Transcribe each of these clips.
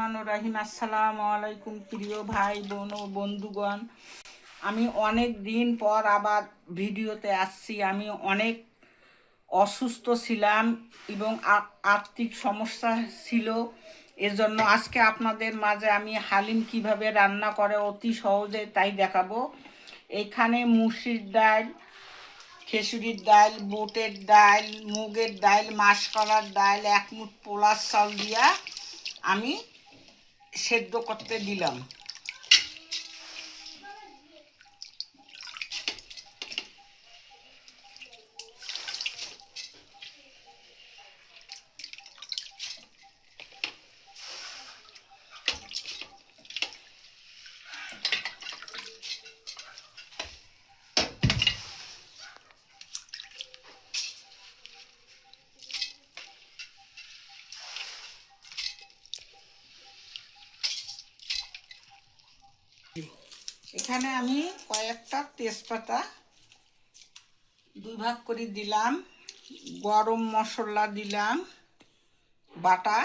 রহমানির রহিম। আসসালামু আলাইকুম প্রিয় ভাই বোন ও বন্ধুগণ। আমি অনেক দিন পর আবার ভিডিওতে আসছি। আমি অনেক অসুস্থ ছিলাম এবং আর্থিক সমস্যা ছিল। এজন্য আজকে আপনাদের মাঝে আমি হালিম কিভাবে রান্না করে অতি সহজে তাই দেখাবো। এখানে মুসুরির ডাল, খেসুরির ডাল, বুটের ডাল, মুগের ডাল, মাসকলার ডাল, এক মুঠ পোলার চাল দিয়া আমি সেদ্ধ করতে দিলাম। এখানে আমি কয়েকটা তেজপাতা দুই ভাগ করে দিলাম, গরম মশলা দিলাম বাটা,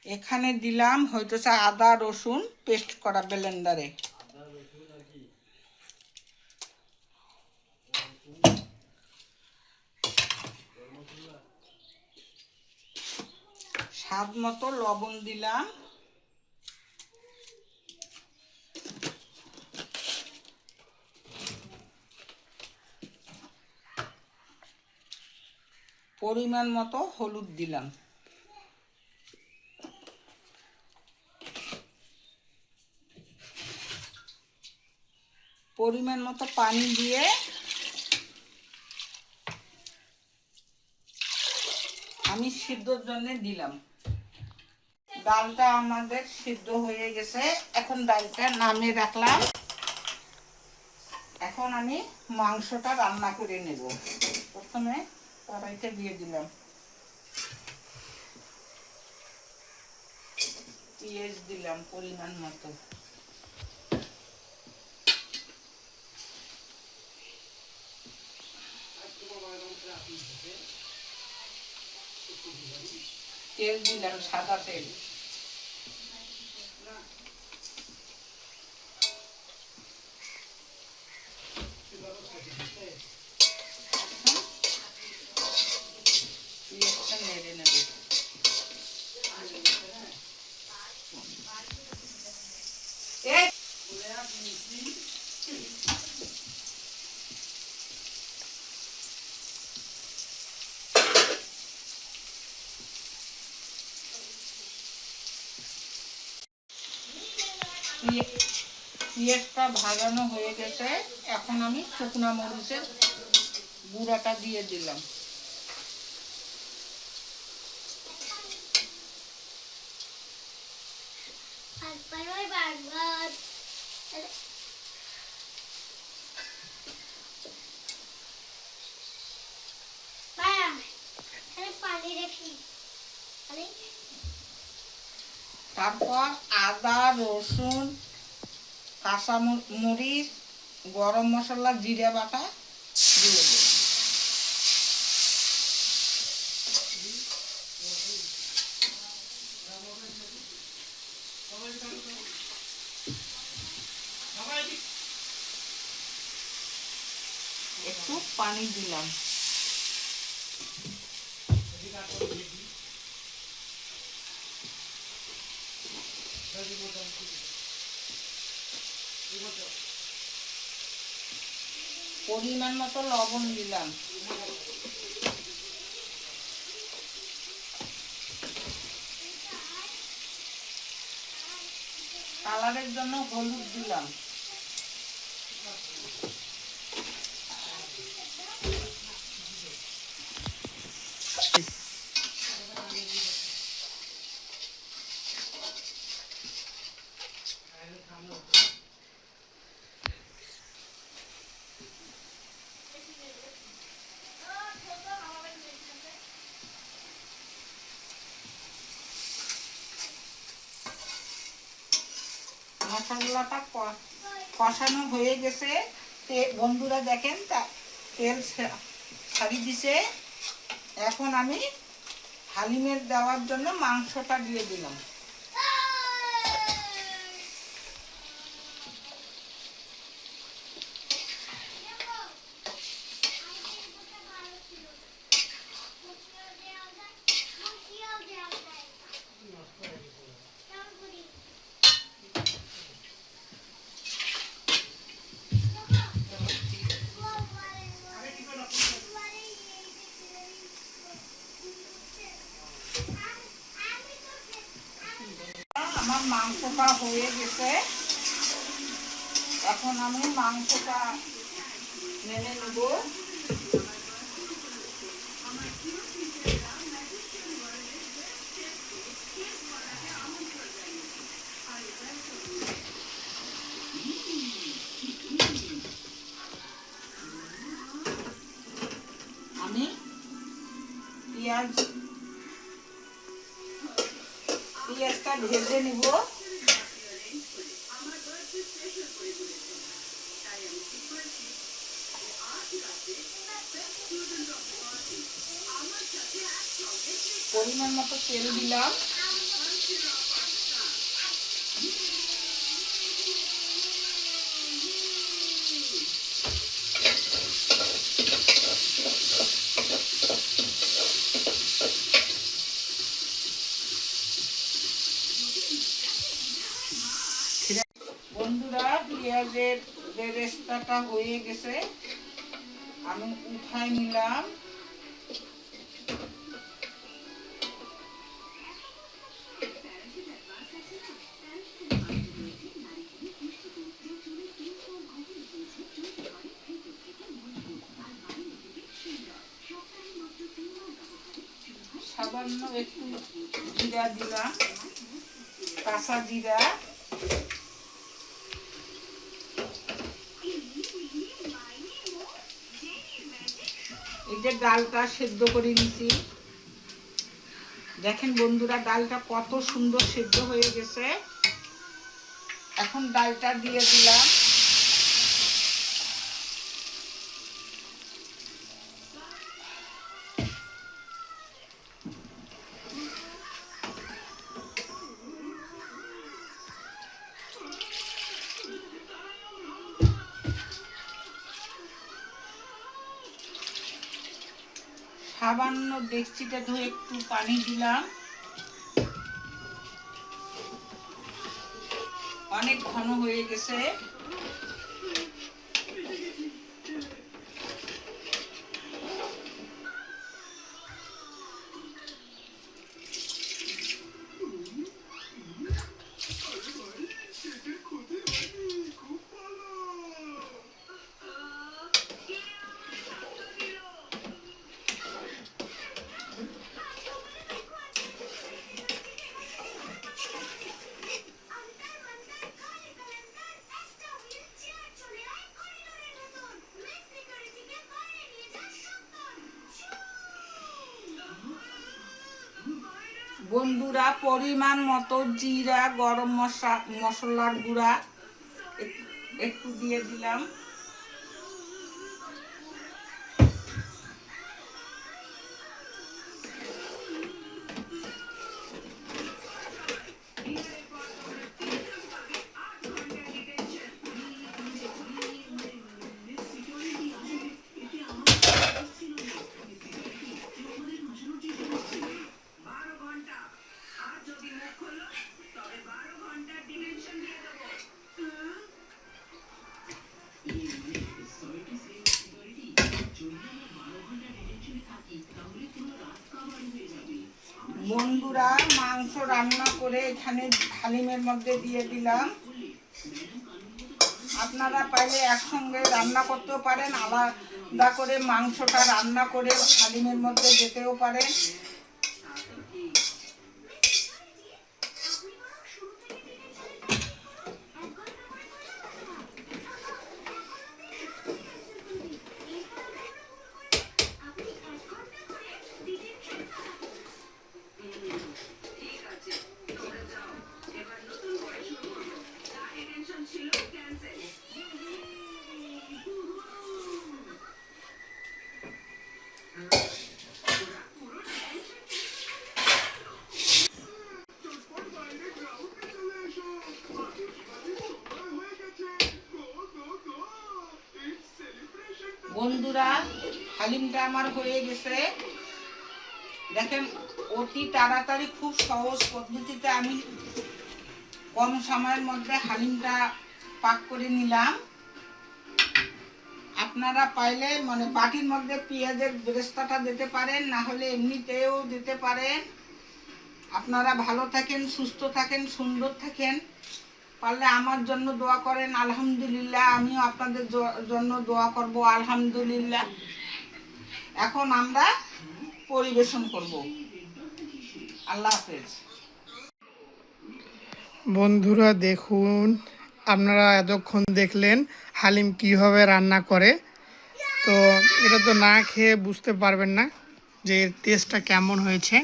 এখানে দিলাম হয়তো আদা রসুন পেস্ট করা ব্লেন্ডারে, স্বাদ মতো লবণ দিলাম, পরিমাণ মতো হলুদ দিলাম, পরিমাণ মতো পানি দিয়ে আমি সিদ্ধর জন্য দিলাম। ডালটা আমাদের সিদ্ধ হয়ে গেছে, এখন ডালটা নামিয়ে রাখলাম। এখন আমি মাংসটা রান্না করে নেব। প্রথমে কড়াইতে দিয়ে দিলাম পেঁয়াজ, দিলাম পরিমাণ মতো, তেল দিলাম সাদা তেল, পেঁয়াজটা নেড়ে নেব। পেঁয়াজটা ভাজানো হয়ে গেছে, এখন আমি শুকনো মরিচের গুঁড়াটা দিয়ে দিলাম। তারপর আদা রসুন কাঁচা মরিচ গরম মশলা জিরে বাটা দিয়ে দিলাম। একটু পানি দিলাম, পরিমাণ মতো লবণ দিলাম, কালারের জন্য হলুদ দিলাম, মশলাটা কষানো হয়ে গেছে। বন্ধুরা দেখেন তেল ছাড়ি দিছে। এখন আমি হালিমের দেওয়ার জন্য মাংসটা দিয়ে দিলাম। আমার মাংসটা হয়ে গেছে, এখন আমি মাংসটা নেড়ে নেব। আমি পেঁয়াজটা ভেজে নিব। পরিমাণ মতো তেল দিলাম। বন্ধুরা, পেঁয়াজের বেরেস্তাটা হয়ে গেছে, আমি উঠায় নিলাম। সামান্য একটু জিরা দিলাম, কাঁচা জিরা। এই যে ডালটা সেদ্ধ করে নিছি, দেখেন বন্ধুরা ডালটা কত সুন্দর সেদ্ধ হয়ে গেছে। এখন ডালটা দিয়ে দিলাম। সামান্য ডেকচিটা ধুয়ে একটু পানি দিলাম। অনেক ঘন হয়ে গেছে। বন্ধুরা, পরিমাণ মতো জিরা, গরম মশলার গুঁড়া একটু দিয়ে দিলাম। বন্ধুরা, মাংস রান্না করে এখানে হালিমের মধ্যে দিয়ে দিলাম। আপনারা পাইলে একসঙ্গে রান্না করতেও পারেন, আলাদা করে মাংসটা রান্না করে হালিমের মধ্যে দিতেও পারেন। বন্ধুরা, হালিমটা আমার হয়ে গেছে। দেখেন, অতি তাড়াতাড়ি খুব সহজ পদ্ধতিতে আমি কম সময়ের মধ্যে হালিমটা পাক করে নিলাম। আপনারা পাইলে মানে বাটির মধ্যে পেঁয়াজের বেরেস্তাটা দিতে পারেন, না হলে এমনিতেও দিতে পারেন। আপনারা ভালো থাকেন, সুস্থ থাকেন, সুন্দর থাকেন। পারলে আমার জন্য দোয়া করেন, আলহামদুলিল্লাহ। আমিও আপনাদের জন্য দোয়া করব, আলহামদুলিল্লাহ। এখন আমরা পরিবেশন করব। আল্লাহ হাফেজ। বন্ধুরা দেখুন, আপনারা এতক্ষণ দেখলেন হালিম কীভাবে রান্না করে। তো এটা তো না খেয়ে বুঝতে পারবেন না যে এর টেস্টটা কেমন হয়েছে।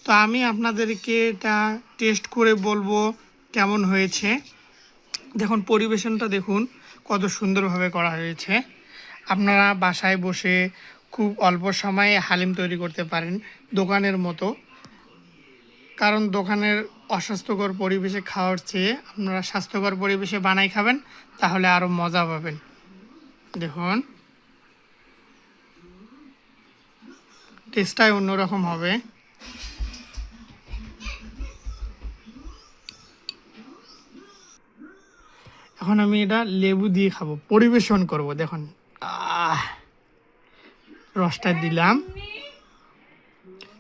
তো আমি আপনাদেরকে এটা টেস্ট করে বলবো কেমন হয়েছে। দেখুন পরিবেশনটা দেখুন কত সুন্দরভাবে করা হয়েছে। আপনারা বাসায় বসে খুব অল্প সময়ে হালিম তৈরি করতে পারেন দোকানের মতো। কারণ দোকানের অস্বাস্থ্যকর পরিবেশে খাওয়ার চেয়ে আপনারা স্বাস্থ্যকর পরিবেশে বানাই খাবেন, তাহলে আরও মজা পাবেন। দেখুন টেস্টটাই অন্যরকম হবে। এখন আমি এটা লেবু দিয়ে খাবো, পরিবেশন করব। দেখুন রসটা দিলাম।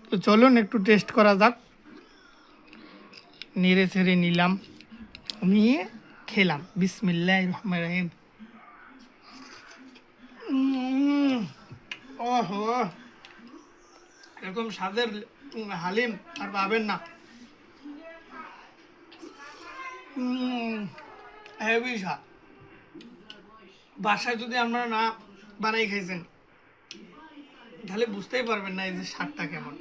তো চলুন একটু টেস্ট করা যাক। নেড়ে ছেড়ে নিলাম, নিয়ে খেলাম। বিসমিল্লাহির রহমানির রহিম। ওহো, এরকম স্বাদের হালিম আর পাবেন না। হেভি স্বাদ। বাসায় যদি আপনারা না বানাই খাইছেন তাহলে বুঝতেই পারবেন না এই যে স্বাদটা কেমন।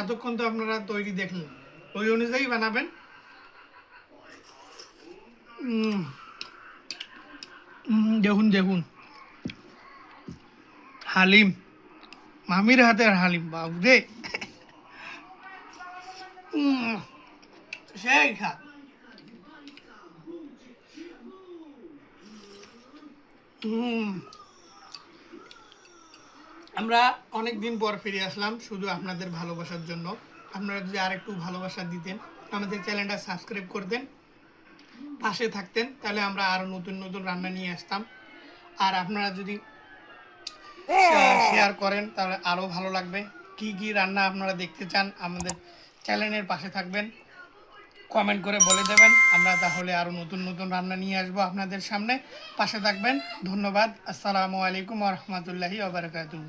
এতক্ষণ তো আপনারা তৈরি দেখলেন, ওই অনুযায়ী বানাবেন। দেখুন দেখুন হালিম, মামির হাতের হালিম, বাবু রে। সেই খা। আমরা অনেক দিন পর ফিরে আসলাম শুধু আপনাদের ভালোবাসার জন্য। আপনারা যদি আর একটু ভালোবাসা দিতেন, আমাদের চ্যানেলটা সাবস্ক্রাইব করতেন, পাশে থাকতেন, তাহলে আমরা আরও নতুন নতুন রান্না নিয়ে আসতাম। আর আপনারা যদি শেয়ার করেন তাহলে আরও ভালো লাগবে। কি কি রান্না আপনারা দেখতে চান আমাদের চ্যানেলের পাশে থাকবেন, কমেন্ট করে বলে দেবেন। আমরা তাহলে আরও নতুন নতুন রান্না নিয়ে আসবো আপনাদের সামনে। পাশে থাকবেন। ধন্যবাদ। আসসালামু আলাইকুম ওয়া রাহমাতুল্লাহি ওয়া বারাকাতুহু।